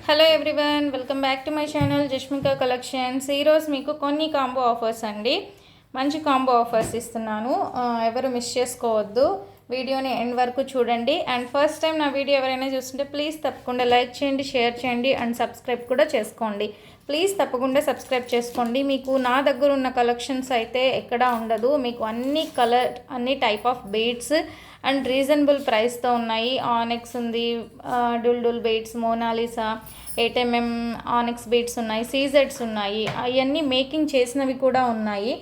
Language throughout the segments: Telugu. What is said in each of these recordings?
Hello everyone, welcome back to my channel Jashmika collections. ఈరోజు మీకు కొన్ని కాంబో ఆఫర్స్ అండి, మంచి కాంబో ఆఫర్స్ ఇస్తున్నాను. ఎవరు మిస్ చేసుకోవద్దు, వీడియోని ఎండ్ వరకు చూడండి. అండ్ ఫస్ట్ టైం నా వీడియో ఎవరైనా చూస్తుంటే ప్లీజ్ తప్పకుండా లైక్ చేయండి, షేర్ చేయండి అండ్ సబ్స్క్రైబ్ కూడా చేసుకోండి. ప్లీజ్ తప్పకుండా సబ్స్క్రైబ్ చేసుకోండి. మీకు నా దగ్గర ఉన్న కలెక్షన్స్ అయితే ఎక్కడా ఉండదు. మీకు అన్ని type of beads and reasonable ప్రైస్తో ఉన్నాయి. ఆనెక్స్ ఉంది, డుల్ beads, Mona Lisa, 8mm onyx beads ఉన్నాయి, సీజెడ్స్ ఉన్నాయి. అవన్నీ మేకింగ్ చేసినవి కూడా ఉన్నాయి.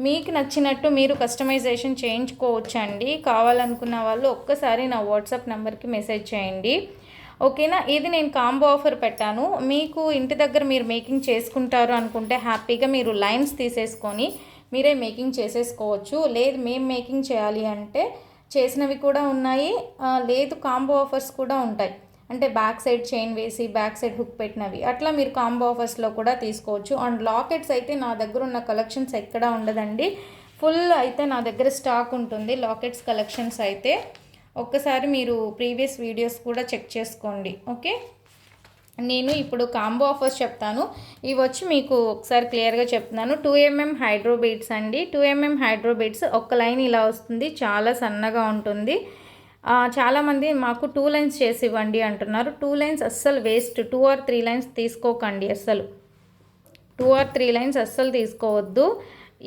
మీకు నచ్చినట్టు మీరు కస్టమైజేషన్ చేయించుకోవచ్చండి. కావాలనుకున్న వాళ్ళు ఒక్కసారి నా వాట్సాప్ నెంబర్కి మెసేజ్ చేయండి, ఓకేనా. ఇది నేను కాంబో ఆఫర్ పెట్టాను. మీకు ఇంటి దగ్గర మీరు మేకింగ్ చేసుకుంటారు అనుకుంటే హ్యాపీగా మీరు లైన్స్ తీసేసుకొని మీరే మేకింగ్ చేసేసుకోవచ్చు. లేదు మేము మేకింగ్ చేయాలి అంటే చేసినవి కూడా ఉన్నాయి, లేదు కాంబో ఆఫర్స్ కూడా ఉంటాయి. అంటే బ్యాక్ సైడ్ చైన్ వేసి బ్యాక్ సైడ్ హుక్ పెట్టినవి, అట్లా మీరు కాంబో ఆఫర్స్లో కూడా తీసుకోవచ్చు. అండ్ లాకెట్స్ అయితే నా దగ్గర ఉన్న కలెక్షన్స్ ఎక్కడా ఉండదండి, ఫుల్ అయితే నా దగ్గర స్టాక్ ఉంటుంది లాకెట్స్ కలెక్షన్స్ అయితే. ఒక్కసారి మీరు ప్రీవియస్ వీడియోస్ కూడా చెక్ చేసుకోండి, ఓకే. నేను ఇప్పుడు కాంబో ఆఫర్స్ చెప్తాను. ఇవి వచ్చి మీకు ఒకసారి క్లియర్గా చెప్తున్నాను. 2mm హైడ్రో బీడ్స్ అండి. 2mm హైడ్రో బీడ్స్ ఒక లైన్ ఇలా వస్తుంది, చాలా సన్నగా ఉంటుంది. చాలామంది మాకు 2 లైన్స్ చేసి ఇవ్వండి అంటున్నారు. 2 లైన్స్ అస్సలు వేస్ట్. 2 or 3 లైన్స్ తీసుకోకండి అస్సలు. 2 or 3 లైన్స్ అస్సలు తీసుకోవద్దు.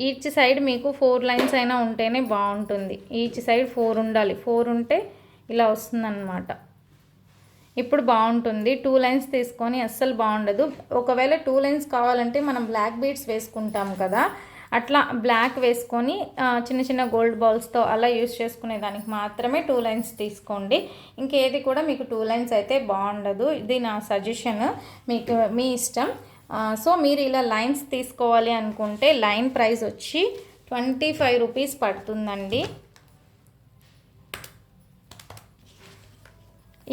ఈచ్ సైడ్ మీకు 4 లైన్స్ అయినా ఉంటేనే బాగుంటుంది. ఈచ్ సైడ్ 4 ఉండాలి. 4 ఉంటే ఇలా వస్తుందన్నమాట. ఇప్పుడు బాగుంటుంది. 2 లైన్స్ తీసుకొని అస్సలు బాగుండదు. ఒకవేళ 2 లైన్స్ కావాలంటే మనం బ్లాక్ బీడ్స్ వేసుకుంటాం కదా, అట్లా బ్లాక్ వేసుకొని చిన్న చిన్న గోల్డ్ బాల్స్తో అలా యూస్ చేసుకునే దానికి మాత్రమే 2 లైన్స్ తీసుకోండి. ఇంకేది కూడా మీకు 2 లైన్స్ అయితే బాగుండదు. ఇది నా సజెషన్, మీకు మీ ఇష్టం. సో మీరు ఇలా లైన్స్ తీసుకోవాలి అనుకుంటే లైన్ ప్రైస్ వచ్చి 25 రూపీస్ పడుతుందండి.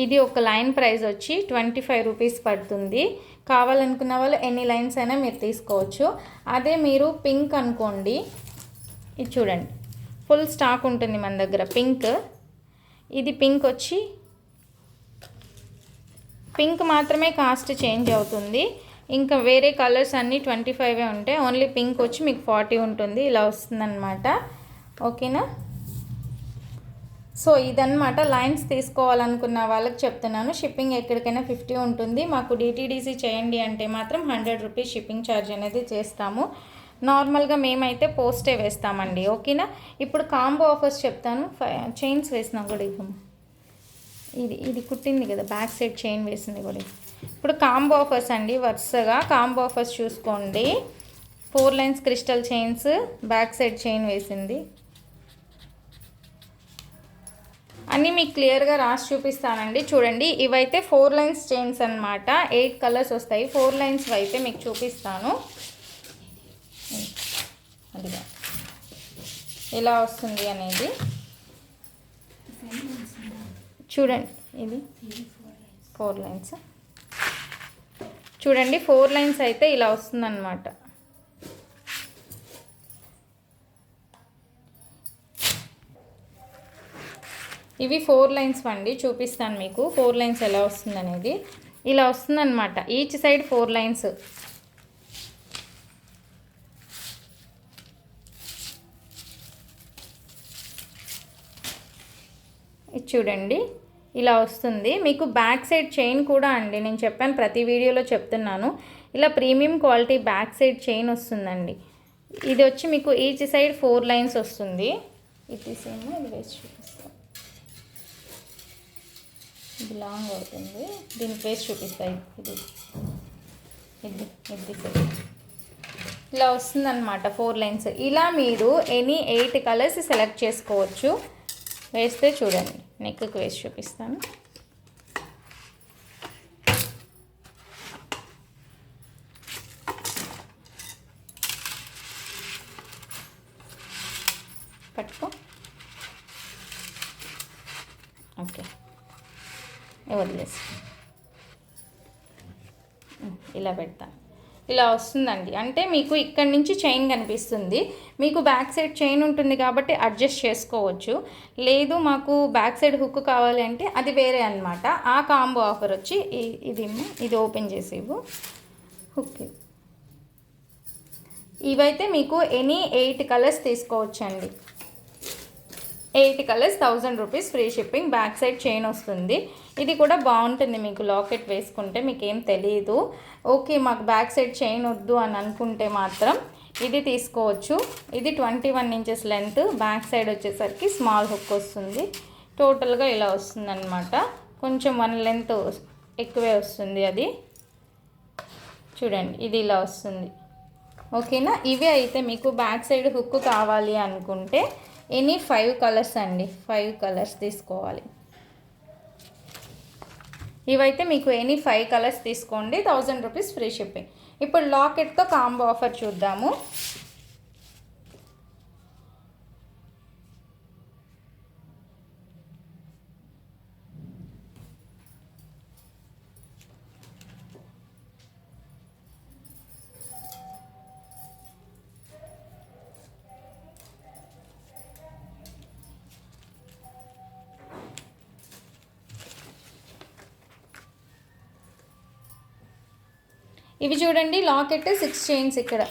ఇది ఒక లైన్ ప్రైస్ వచ్చి 25 రూపీస్ పడుతుంది. కావాలనుకున్న వాళ్ళు ఎన్ని లైన్స్ అయినా మీరు తీసుకోవచ్చు. అదే మీరు పింక్ అనుకోండి, ఇది చూడండి ఫుల్ స్టాక్ ఉంటుంది మన దగ్గర పింక్. ఇది పింక్ వచ్చి పింక్ మాత్రమే కాస్ట్ చేంజ్ అవుతుంది. ఇంకా వేరే కలర్స్ అన్నీ 25 ఉంటాయి. ఓన్లీ పింక్ వచ్చి మీకు 40 ఉంటుంది. ఇలా వస్తుందన్నమాట, ఓకేనా. సో ఇదన్నమాట లైన్స్ తీసుకోవాలనుకున్న వాళ్ళకి చెప్తున్నాను. షిప్పింగ్ ఎక్కడికైనా 50 ఉంటుంది. మాకు డిటీడీసీ చేయండి అంటే మాత్రం 100 రూపీస్ షిప్పింగ్ ఛార్జ్ అనేది చేస్తాము. నార్మల్గా మేమైతే పోస్టే వేస్తామండి, ఓకేనా. ఇప్పుడు కాంబో ఆఫర్స్ చెప్తాను. చైన్స్ వేసినా కూడా ఇది కుట్టింది కదా, బ్యాక్ సైడ్ చైన్ వేసింది కూడా. ఇప్పుడు కాంబో ఆఫర్స్ అండి, వరుసగా కాంబో ఆఫర్స్ చూసుకోండి. 4 lines crystal chains, back side chain వేసింది, అన్నీ మీకు క్లియర్గా రాసి చూపిస్తానండి. చూడండి, ఇవైతే 4 లైన్స్ చైన్స్ అనమాట. 8 కలర్స్ వస్తాయి. 4 లైన్స్ అయితే మీకు చూపిస్తాను. అదిగా ఎలా వస్తుంది అనేది చూడండి. ఇది 4 లైన్స్ చూడండి. 4 లైన్స్ అయితే ఇలా వస్తుందన్నమాట. ఇవి 4 లైన్స్ అండి, చూపిస్తాను మీకు 4 లైన్స్ ఎలా వస్తుంది అనేది. ఇలా వస్తుందన్నమాట. Each side 4 lines. ఇది చూడండి ఇలా వస్తుంది. మీకు బ్యాక్ సైడ్ చైన్ కూడా అండి, నేను చెప్పాను ప్రతి వీడియోలో చెప్తున్నాను, ఇలా premium quality back side chain వస్తుందండి. ఇది వచ్చి మీకు ఈచ్ సైడ్ 4 లైన్స్ వస్తుంది. ఇది సేమ్, ఇది వేస్ట్ చూపిస్తాను. ఇది లాంగ్ అవుతుంది, దీని ఫేస్ చూపిస్తాయి. ఇది ఇలా వస్తుందన్నమాట 4 లైన్స్. ఇలా మీరు ఎనీ 8 కలర్స్ సెలెక్ట్ చేసుకోవచ్చు. వేస్తే చూడండి, నెక్కి వేసి చూపిస్తాను. పట్టుకో, ఓకే, వదిలేసి ఇలా పెడతాను. ఇలా వస్తుందండి. అంటే మీకు ఇక్కడ నుంచి చైన్ కనిపిస్తుంది. మీకు బ్యాక్ సైడ్ చైన్ ఉంటుంది కాబట్టి అడ్జస్ట్ చేసుకోవచ్చు. లేదు మాకు బ్యాక్ సైడ్ హుక్ కావాలి అంటే అది వేరే అనమాట. ఆ కాంబో ఆఫర్ వచ్చి ఇది ఓపెన్ చేసేవు హుక్. ఇవైతే మీకు ఎనీ 8 కలర్స్ తీసుకోవచ్చండి. 8 colours 1000 rupees free shipping. Back side chain వస్తుంది. ఇది కూడా బాగుంటుంది. మీకు లాకెట్ వేసుకుంటే మీకు ఏం తెలియదు. ఓకే మాకు బ్యాక్ సైడ్ చైన్ వద్దు అని అనుకుంటే మాత్రం ఇది తీసుకోవచ్చు. ఇది 21 ఇంచెస్ లెంత్. బ్యాక్ సైడ్ వచ్చేసరికి స్మాల్ హుక్ వస్తుంది. టోటల్గా ఇలా వస్తుంది అనమాట. కొంచెం 1 లెంత్ ఎక్కువే వస్తుంది. అది చూడండి, ఇది ఇలా వస్తుంది. ఓకేనా. ఇవే అయితే మీకు బ్యాక్ సైడ్ హుక్ కావాలి అనుకుంటే ఎనీ 5 కలర్స్ అండి. 5 కలర్స్ తీసుకోవాలి. ఇవైతే మీకు ఎనీ 5 కలర్స్ తీసుకోండి. 1000 రూపీస్ ఫ్రీ షిప్పింగ్. ఇప్పుడు లాకెట్తో కాంబో ఆఫర్ చూద్దాము. ఇవి చూడండి, లాకెట్ 6 చైన్స్. ఇక్కడ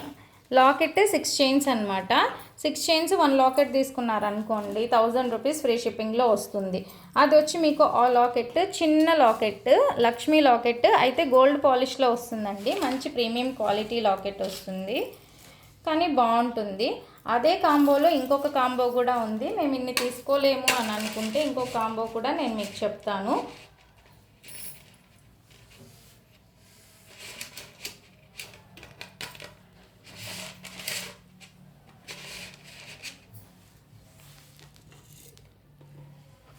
లాకెట్ 6 చైన్స్ అనమాట. 6 చైన్స్ 1 లాకెట్ తీసుకున్నారనుకోండి 1000 రూపీస్ ఫ్రీ షిప్పింగ్లో వస్తుంది. అది వచ్చి మీకు ఆ లాకెట్ చిన్న లాకెట్, లక్ష్మీ లాకెట్ అయితే గోల్డ్ పాలిష్లో వస్తుందండి. మంచి ప్రీమియం క్వాలిటీ లాకెట్ వస్తుంది, కానీ బాగుంటుంది. అదే కాంబోలో ఇంకొక కాంబో కూడా ఉంది. మేము ఇన్ని తీసుకోలేము అని అనుకుంటే ఇంకొక కాంబో కూడా నేను మీకు చెప్తాను.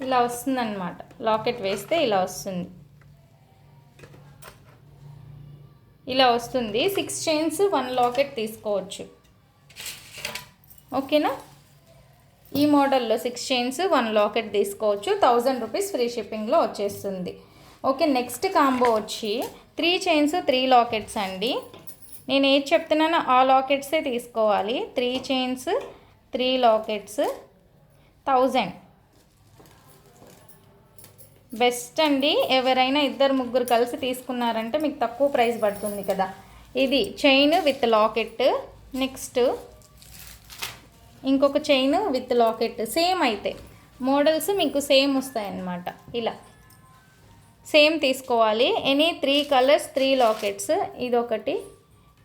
ఇలా వస్తుందన్నమాట. లాకెట్ వేస్తే ఇలా వస్తుంది. ఇలా వస్తుంది. 6 చైన్స్ 1 లాకెట్ తీసుకోవచ్చు. ఓకేనా. ఈ మోడల్లో 6 చైన్స్ 1 లాకెట్ తీసుకోవచ్చు. 1000 రూపీస్ ఫ్రీ షిప్పింగ్లో వచ్చేస్తుంది. ఓకే. నెక్స్ట్ కాంబో వచ్చి 3 చైన్స్ 3 లాకెట్స్ అండి. నేను ఏది చెప్తున్నానో ఆ లాకెట్సే తీసుకోవాలి. 3 చైన్స్ 3 లాకెట్స్ 1000 బెస్ట్ అండి. ఎవరైనా 2-3 కలిసి తీసుకున్నారంటే మీకు తక్కువ ప్రైస్ పడుతుంది కదా. ఇది చైన్ విత్ లాకెట్. నెక్స్ట్ ఇంకొక చైన్ విత్ లాకెట్. సేమ్ అయితే మోడల్స్ మీకు సేమ్ వస్తాయన్నమాట. ఇలా సేమ్ తీసుకోవాలి. Any 3 colours 3 lockets. ఇదొకటి,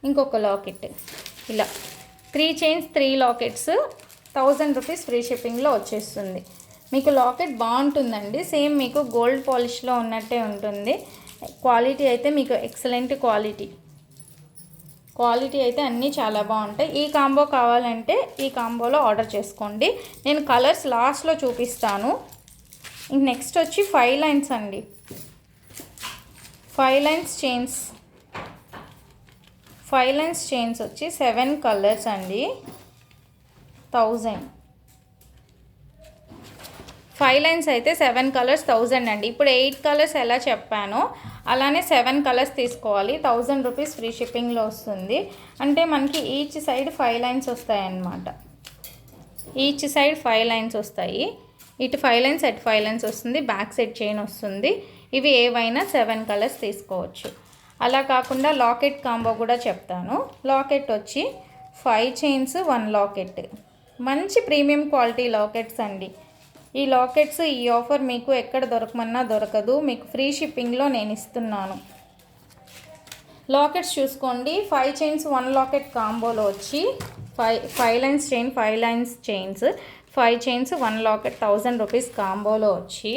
ఇంకొక లాకెట్. ఇలా 3 చైన్స్ 3 లాకెట్స్ 1000 రూపీస్ ఫ్రీ షిప్పింగ్లో వచ్చేస్తుంది. మీకు లాకెట్ బాగుంటుందండి. సేమ్ మీకు గోల్డ్ పాలిష్లో ఉన్నట్టే ఉంటుంది. క్వాలిటీ అయితే మీకు ఎక్సలెంట్ క్వాలిటీ అయితే అన్నీ చాలా బాగుంటాయి. ఈ కాంబో కావాలంటే ఈ కాంబోలో ఆర్డర్ చేసుకోండి. నేను కలర్స్ లాస్ట్లో చూపిస్తాను. నెక్స్ట్ వచ్చి 5 లైన్స్ అండి. 5 లైన్స్ చైన్స్. 5 లైన్స్ చైన్స్ వచ్చి 7 కలర్స్ అండి. 1000. 5 లైన్స్ అయితే 7 కలర్స్ 1000 అండి. ఇప్పుడు 8 కలర్స్ ఎలా చెప్పానో అలానే 7 కలర్స్ తీసుకోవాలి. 1000 రూపీస్ ఫ్రీ షిప్పింగ్లో వస్తుంది. అంటే మనకి ఈచ్ సైడ్ 5 లైన్స్ వస్తాయి అన్నమాట. ఈచ్ సైడ్ 5 లైన్స్ వస్తాయి. ఇటు 5 లైన్స్ అటు 5 లైన్స్ వస్తుంది. బ్యాక్ సైడ్ చైన్ వస్తుంది. ఇవి ఏవైనా 7 కలర్స్ తీసుకోవచ్చు. అలా కాకుండా లాకెట్ కాంబో కూడా చెప్తాను. లాకెట్ వచ్చి 5 చైన్స్ 1 లాకెట్. మంచి ప్రీమియం క్వాలిటీ లాకెట్స్ అండి. ఈ లాకెట్స్ ఈ ఆఫర్ మీకు ఎక్కడ దొరకమన్నా దొరకదు. మీకు ఫ్రీ షిప్పింగ్లో నేను ఇస్తున్నాను. లాకెట్స్ చూసుకోండి. 5 చైన్స్ 1 లాకెట్ కాంబోలో వచ్చి 5 lines chain 5 lines chains 5 chains 1 locket 1000 rupees కాంబోలో వచ్చి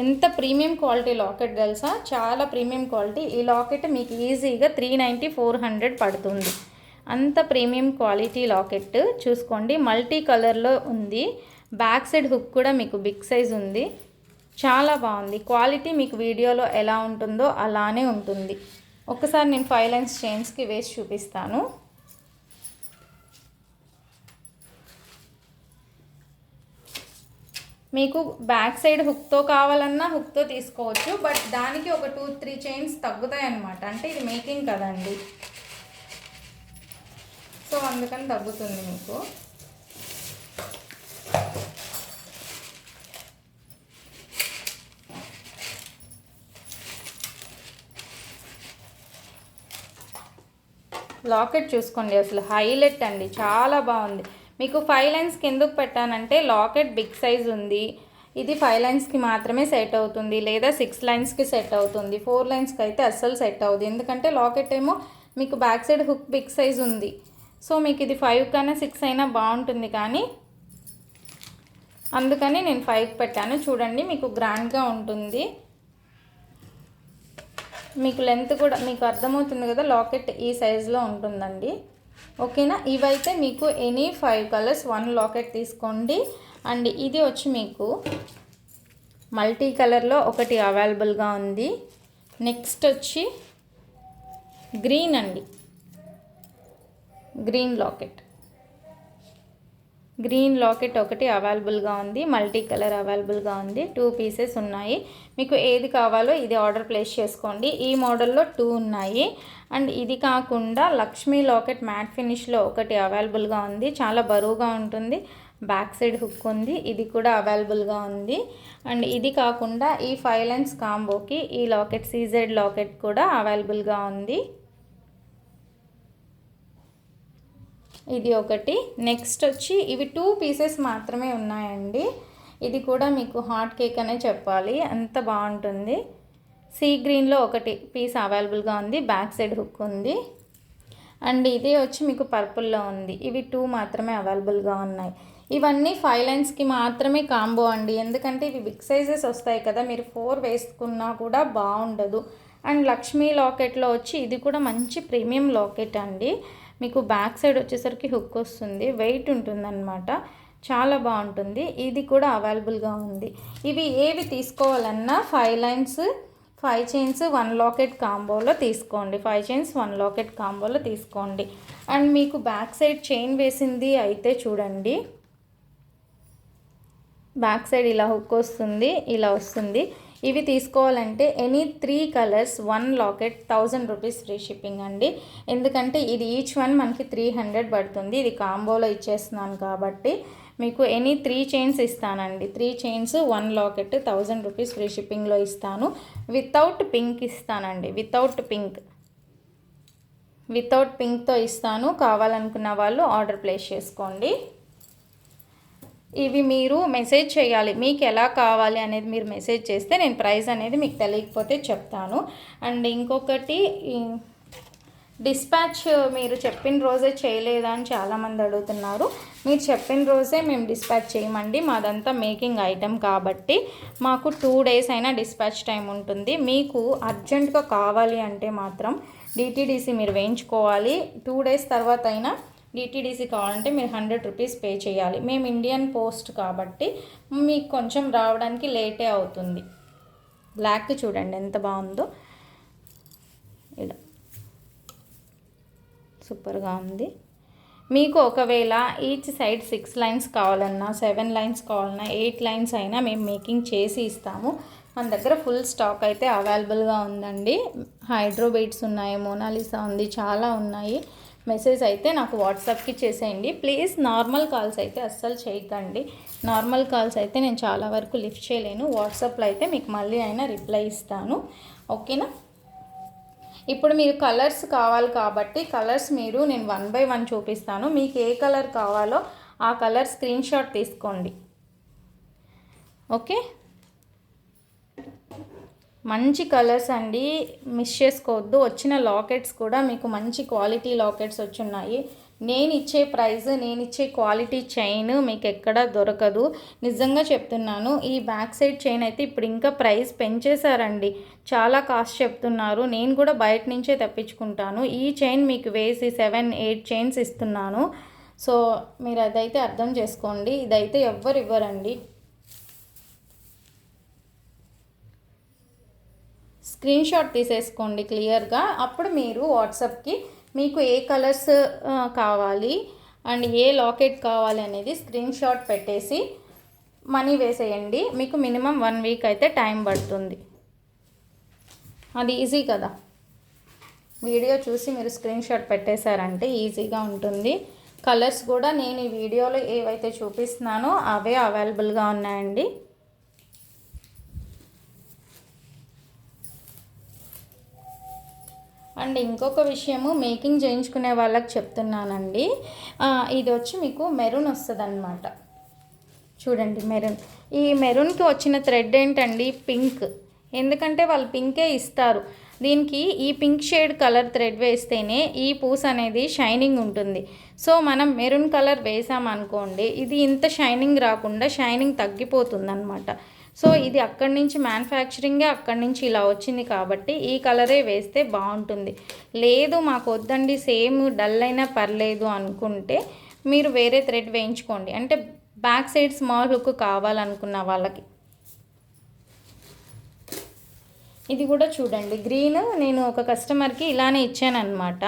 ఎంత ప్రీమియం క్వాలిటీ లాకెట్ తెలుసా. చాలా ప్రీమియం క్వాలిటీ. ఈ లాకెట్ మీకు ఈజీగా 390-400 పడుతుంది. అంత ప్రీమియం క్వాలిటీ లాకెట్. చూసుకోండి, మల్టీ కలర్లో ఉంది. బ్యాక్ సైడ్ హుక్ కూడా మీకు బిగ్ సైజ్ ఉంది. చాలా బాగుంది. క్వాలిటీ మీకు వీడియోలో ఎలా ఉంటుందో అలానే ఉంటుంది. ఒకసారి నేను 5 లైన్స్ చైన్స్కి వేసి చూపిస్తాను. మీకు బ్యాక్ సైడ్ హుక్తో కావాలన్నా హుక్తో తీసుకోవచ్చు. బట్ దానికి ఒక 2-3 చైన్స్ తగ్గుతాయి అన్నమాట. అంటే ఇది మేకింగ్ కదండి. సో అందుకని తగ్గుతుంది మీకు. లాకెట్ చూసుకోండి, అసలు హైలైట్ అండి, చాలా బాగుంది. మీకు 5 లైన్స్కి ఎందుకు పెట్టానంటే లాకెట్ బిగ్ సైజ్ ఉంది. ఇది 5 లైన్స్కి మాత్రమే సెట్ అవుతుంది, లేదా 6 లైన్స్కి సెట్ అవుతుంది. 4 లైన్స్కి అయితే అస్సలు సెట్ అవుతుంది, ఎందుకంటే లాకెట్ ఏమో మీకు back side hook big size ఉంది. సో మీకు ఇది 5 కన్నా 6 అయినా బాగుంటుంది, కానీ అందుకని నేను 5 పెట్టాను. చూడండి మీకు గ్రాండ్గా ఉంటుంది, మీకు లెంత్ కూడా మీకు అర్థమవుతుంది కదా. లాకెట్ ఈ సైజులో ఉంటుందండి, ఓకేనా. ఇవైతే మీకు ఎనీ 5 కలర్స్ 1 లాకెట్ తీసుకోండి. అండ్ ఇది వచ్చి మీకు మల్టీ కలర్లో ఒకటి అవైలబుల్గా ఉంది. నెక్స్ట్ వచ్చి గ్రీన్ అండి, గ్రీన్ లాకెట్ ఒకటి అవైలబుల్గా ఉంది, మల్టీ కలర్ అవైలబుల్గా ఉంది. 2 పీసెస్ ఉన్నాయి. మీకు ఏది కావాలో ఇది ఆర్డర్ ప్లేస్ చేసుకోండి. ఈ మోడల్లో 2 ఉన్నాయి. అండ్ ఇది కాకుండా లక్ష్మీ లాకెట్ మ్యాట్ ఫినిష్లో ఒకటి అవైలబుల్గా ఉంది, చాలా బరువుగా ఉంటుంది, బ్యాక్ సైడ్ హుక్ ఉంది, ఇది కూడా అవైలబుల్గా ఉంది. అండ్ ఇది కాకుండా ఈ 5 లైన్స్ కాంబోకి ఈ లాకెట్ సీజెడ్ లాకెట్ కూడా అవైలబుల్గా ఉంది, ఇది ఒకటి. నెక్స్ట్ వచ్చి ఇవి 2 పీసెస్ మాత్రమే ఉన్నాయండి. ఇది కూడా మీకు హాట్ కేక్ అనే చెప్పాలి, అంత బాగుంటుంది. సీ గ్రీన్లో ఒకటి పీస్ అవైలబుల్గా ఉంది, బ్యాక్ సైడ్ హుక్ ఉంది. అండ్ ఇది వచ్చి మీకు పర్పుల్లో ఉంది. ఇవి 2 మాత్రమే అవైలబుల్గా ఉన్నాయి. ఇవన్నీ 5 లైన్స్కి మాత్రమే కాంబో అండి, ఎందుకంటే ఇవి బిగ్ సైజెస్ వస్తాయి కదా, మీరు 4 వేసుకున్నా కూడా బాగుండదు. అండ్ లక్ష్మీ లాకెట్లో వచ్చి ఇది కూడా మంచి ప్రీమియం లాకెట్ అండి. మీకు బ్యాక్ సైడ్ వచ్చేసరికి హుక్ వస్తుంది, వెయిట్ ఉంటుందన్నమాట, చాలా బాగుంటుంది. ఇది కూడా అవైలబుల్గా ఉంది. ఇవి ఏవి తీసుకోవాలన్నా 5 లైన్స్ 5 చైన్స్ 1 లాకెట్ కాంబోలో తీసుకోండి, 5 చైన్స్ 1 లాకెట్ కాంబోలో తీసుకోండి. అండ్ మీకు బ్యాక్ సైడ్ చైన్ వేసింది అయితే చూడండి, బ్యాక్ సైడ్ ఇలా హుక్ వస్తుంది, ఇలా వస్తుంది. ఇవి తీసుకోవాలంటే any 3 colours 1 locket 1000 rupees free shipping అండి, ఎందుకంటే ఇది ఈచ్ వన్ మనకి 300 పడుతుంది. ఇది కాంబోలో ఇచ్చేస్తున్నాను కాబట్టి మీకు ఎనీ 3 చైన్స్ ఇస్తానండి. 3 చైన్స్ 1 లాకెట్ 1000 రూపీస్ ఫ్రీ షిప్పింగ్లో ఇస్తాను. వితౌట్ పింక్ ఇస్తానండి, వితౌట్ పింక్తో ఇస్తాను. కావాలనుకున్న వాళ్ళు ఆర్డర్ ప్లేస్ చేసుకోండి. ఇవి మీరు మెసేజ్ చేయాలి, మీకు ఎలా కావాలి అనేది మీరు మెసేజ్ చేస్తే నేను ప్రైస్ అనేది మీకు తెలియకపోతే చెప్తాను. అండ్ ఇంకొకటి, డిస్పాచ్ మీరు చెప్పిన రోజే చేయలేదా అని చాలామంది అడుగుతున్నారు. మీరు చెప్పిన రోజే మేము డిస్పాచ్ చేయమండి, మాదంతా మేకింగ్ ఐటెం కాబట్టి మాకు 2 డేస్ అయినా డిస్పాచ్ టైం ఉంటుంది. మీకు అర్జెంటుగా కావాలి అంటే మాత్రం డిటీడీసీ మీరు వేయించుకోవాలి. 2 డేస్ తర్వాత అయినా డిటీడీసీ కావాలంటే మీరు 100 రూపీస్ పే చేయాలి. మేము ఇండియన్ పోస్ట్ కాబట్టి మీకు కొంచెం రావడానికి లేటే అవుతుంది. బ్లాక్ చూడండి ఎంత బాగుందో, ఇలా సూపర్గా ఉంది. మీకు ఒకవేళ ఈచ్ సైడ్ 6 లైన్స్ కావాలన్నా 7 లైన్స్ కావాలన్నా 8 లైన్స్ అయినా మేము మేకింగ్ చేసి ఇస్తాము. మన దగ్గర ఫుల్ స్టాక్ అయితే అవైలబుల్గా ఉందండి. హైడ్రో బీడ్స్ ఉన్నాయి, మోనాలిసా ఉంది, చాలా ఉన్నాయి. మెసేజ్ అయితే నాకు వాట్సాప్కి చేసేయండి ప్లీజ్. నార్మల్ కాల్స్ అయితే అస్సలు చేయకండి, నార్మల్ కాల్స్ అయితే నేను చాలా వరకు లిఫ్ట్ చేయలేను. వాట్సాప్లో అయితే మీకు మళ్ళీ అయినా రిప్లై ఇస్తాను, ఓకేనా. ఇప్పుడు మీరు కలర్స్ కావాలి కాబట్టి కలర్స్ మీరు నేను 1 by 1 చూపిస్తాను. మీకు ఏ కలర్ కావాలో ఆ కలర్ స్క్రీన్ షాట్ తీసుకోండి, ఓకే. మంచి కలర్స్ అండి, మిస్ చేసుకోవద్దు. వచ్చిన లాకెట్స్ కూడా మీకు మంచి క్వాలిటీ లాకెట్స్ వచ్చున్నాయి. నేను ఇచ్చే ప్రైస్, నేను ఇచ్చే క్వాలిటీ చైన్ మీకు ఎక్కడ దొరకదు, నిజంగా చెప్తున్నాను. ఈ బ్యాక్ సైడ్ చైన్ అయితే ఇప్పుడు ఇంకా ప్రైస్ పెంచేశారండి, చాలా కాస్ట్ చెప్తున్నారు. నేను కూడా బయట నుంచే తెప్పించుకుంటాను. ఈ చైన్ మీకు వేసి 7-8 చైన్స్ ఇస్తున్నాను. సో మీరు అదైతే అర్థం చేసుకోండి. ఇదైతే ఎవ్వరు ఇవ్వరండి. స్క్రీన్ షాట్ తీసేసుకోండి క్లియర్గా. అప్పుడు మీరు వాట్సాప్కి మీకు ఏ కలర్స్ కావాలి అండ్ ఏ లాకెట్ కావాలి అనేది స్క్రీన్ షాట్ పెట్టేసి మనీ వేసేయండి. మీకు మినిమం 1 వీక్ అయితే టైం పడుతుంది, అది ఈజీ కదా. వీడియో చూసి మీరు స్క్రీన్ షాట్ పెట్టేశారంటే ఈజీగా ఉంటుంది. కలర్స్ కూడా నేను ఈ వీడియోలో ఏవైతే చూపిస్తున్నానో అవే అవైలబుల్గా ఉన్నాయండి. అండ్ ఇంకొక విషయము మేకింగ్ చేయించుకునే వాళ్ళకి చెప్తున్నానండి. ఇది వచ్చి మీకు మెరూన్ వస్తుంది అన్నమాట. చూడండి మెరూన్. ఈ మెరూన్కి వచ్చిన థ్రెడ్ ఏంటండి పింక్. ఎందుకంటే వాళ్ళు పింకే ఇస్తారు. దీనికి ఈ పింక్ షేడ్ కలర్ థ్రెడ్ వేస్తేనే ఈ పూస అనేది షైనింగ్ ఉంటుంది. సో మనం మెరూన్ కలర్ వేసామనుకోండి, ఇది ఇంత షైనింగ్ రాకుండా షైనింగ్ తగ్గిపోతుంది అనమాట. సో ఇది అక్కడి నుంచి మ్యానుఫ్యాక్చరింగే అక్కడి నుంచి ఇలా వచ్చింది కాబట్టి ఈ కలరే వేస్తే బాగుంటుంది. లేదు మాకు వద్దండి సేమ్ డల్ అయినా పర్లేదు అనుకుంటే మీరు వేరే థ్రెడ్ వేయించుకోండి. అంటే బ్యాక్ సైడ్ స్మాల్ హుక్ కావాలనుకున్న వాళ్ళకి. ఇది కూడా చూడండి గ్రీన్. నేను ఒక కస్టమర్కి ఇలానే ఇచ్చాను అనమాట.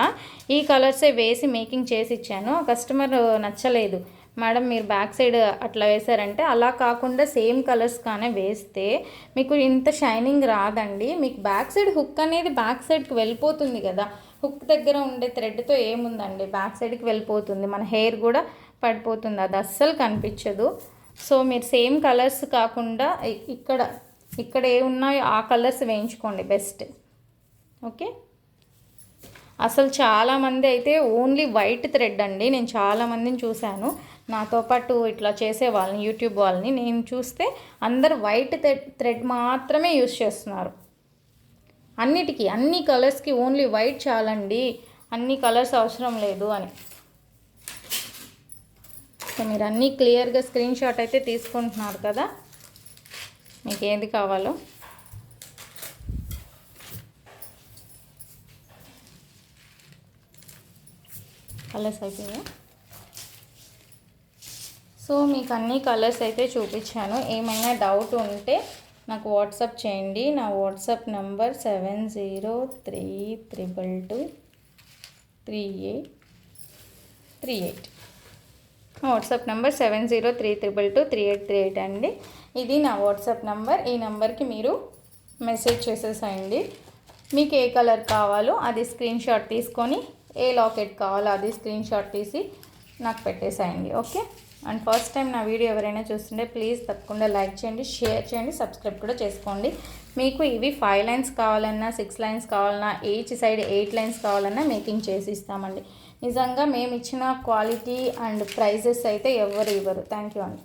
ఈ కలర్సే వేసి మేకింగ్ చేసి ఇచ్చాను. ఆ కస్టమర్ నచ్చలేదు. మేడం మీరు బ్యాక్ సైడ్ అట్లా వేసారంటే, అలా కాకుండా సేమ్ కలర్స్ కానీ వేస్తే మీకు ఇంత షైనింగ్ రాదండి. మీకు బ్యాక్ సైడ్ హుక్ అనేది బ్యాక్ సైడ్కి వెళ్ళిపోతుంది కదా. హుక్ దగ్గర ఉండే థ్రెడ్తో ఏముందండి, బ్యాక్ సైడ్కి వెళ్ళిపోతుంది. మన హెయిర్ కూడా పడిపోతుంది, అది అస్సలు కనిపించదు. సో మీరు సేమ్ కలర్స్ కాకుండా ఇక్కడ ఏ ఉన్నాయో ఆ కలర్స్ వేయించుకోండి బెస్ట్. ఓకే. అసలు చాలామంది అయితే ఓన్లీ వైట్ థ్రెడ్ అండి. నేను చాలామందిని చూశాను, నాతో పాటు ఇట్లా చేసే వాళ్ళని, యూట్యూబ్ వాళ్ళని నేను చూస్తే అందరు వైట్ థ్రెడ్ మాత్రమే యూస్ చేస్తున్నారు. అన్నిటికీ అన్ని కలర్స్కి ఓన్లీ వైట్ చాలండి, అన్ని కలర్స్ అవసరం లేదు అని. సో మీరు అన్నీ క్లియర్గా స్క్రీన్ షాట్ అయితే తీసుకుంటున్నారు కదా, మీకు ఏది కావాలో. కలర్స్ అయిపోయా. సో మీకు అన్ని కలర్స్ అయితే చూపించాను. ఏమైనా డౌట్ ఉంటే నాకు వాట్సాప్ చేయండి. నా వాట్సాప్ నెంబర్ 7032223838. వాట్సాప్ నెంబర్ 7032223838 అండి. ఇది నా వాట్సాప్ నెంబర్. ఈ నెంబర్కి మీరు మెసేజ్ చేసేసేయండి. మీకు ఏ కలర్ కావాలో అది స్క్రీన్ షాట్ తీసుకొని, ఏ లాకెట్ కావాలో అది స్క్రీన్ షాట్ తీసి నాకు పెట్టేసేయండి. ఓకే. అండ్ ఫస్ట్ టైం నా వీడియో ఎవరైనా చూస్తుంటే ప్లీజ్ తప్పకుండా లైక్ చేయండి, షేర్ చేయండి, సబ్స్క్రైబ్ కూడా చేసుకోండి. మీకు ఇవి 5 లైన్స్ కావాలన్నా 6 లైన్స్ కావాలన్నా ఈచ్ సైడ్ 8 లైన్స్ కావాలన్నా మేకింగ్ చేసి ఇస్తామండి. నిజంగా మేము ఇచ్చిన క్వాలిటీ అండ్ ప్రైజెస్ అయితే ఎవరు ఇవ్వరు. థ్యాంక్ యూ అండి.